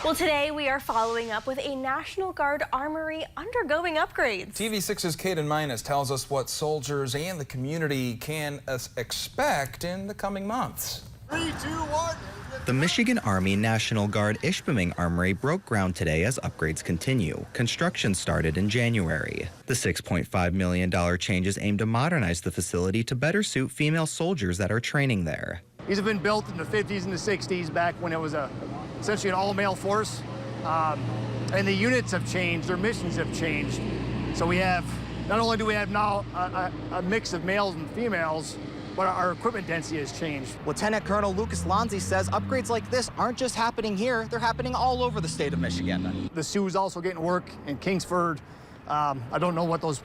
Well, today we are following up with a National Guard armory undergoing upgrades. TV6's Caden Minus tells us what soldiers and the community can expect in the coming months. 3, 2, 1. The Michigan Army National Guard Ishpeming Armory broke ground today as upgrades continue. Construction started in January. The $6.5 million changes aim to modernize the facility to better suit female soldiers that are training there. These have been built in the 50s and the 60s, back when it was essentially an all-male force. And the units have changed, their missions have changed. So we have, not only do we have now a mix of males and females, but our equipment density has changed. Lieutenant Colonel Lucas Lonzi says upgrades like this aren't just happening here, they're happening all over the state of Michigan. The Sioux is also getting work in Kingsford. I don't know what those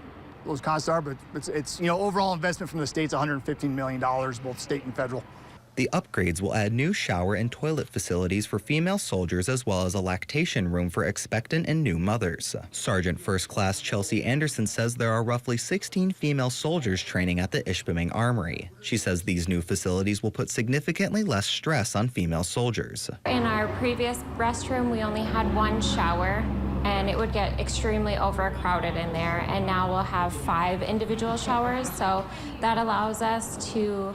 costs are, but it's overall investment from the state's $115 million, both state and federal. The upgrades will add new shower and toilet facilities for female soldiers as well as a lactation room for expectant and new mothers. Sergeant First Class Chelsea Anderson says there are roughly 16 female soldiers training at the Ishpeming Armory. She says these new facilities will put significantly less stress on female soldiers. In our previous restroom, we only had one shower, and it would get extremely overcrowded in there, and now we'll have 5 individual showers, so that allows us to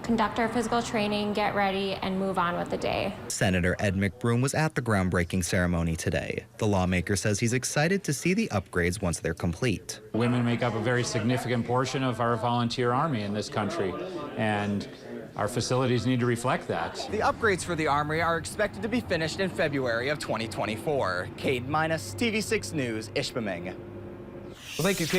conduct our physical training, get ready, and move on with the day. Senator Ed McBroom was at the groundbreaking ceremony today. The lawmaker says he's excited to see the upgrades once they're complete. Women make up a very significant portion of our volunteer army in this country, and our facilities need to reflect that. The upgrades for the Armory are expected to be finished in February of 2024. Caden Minus, TV6 News, Ishpeming. Well, thank you, Kate.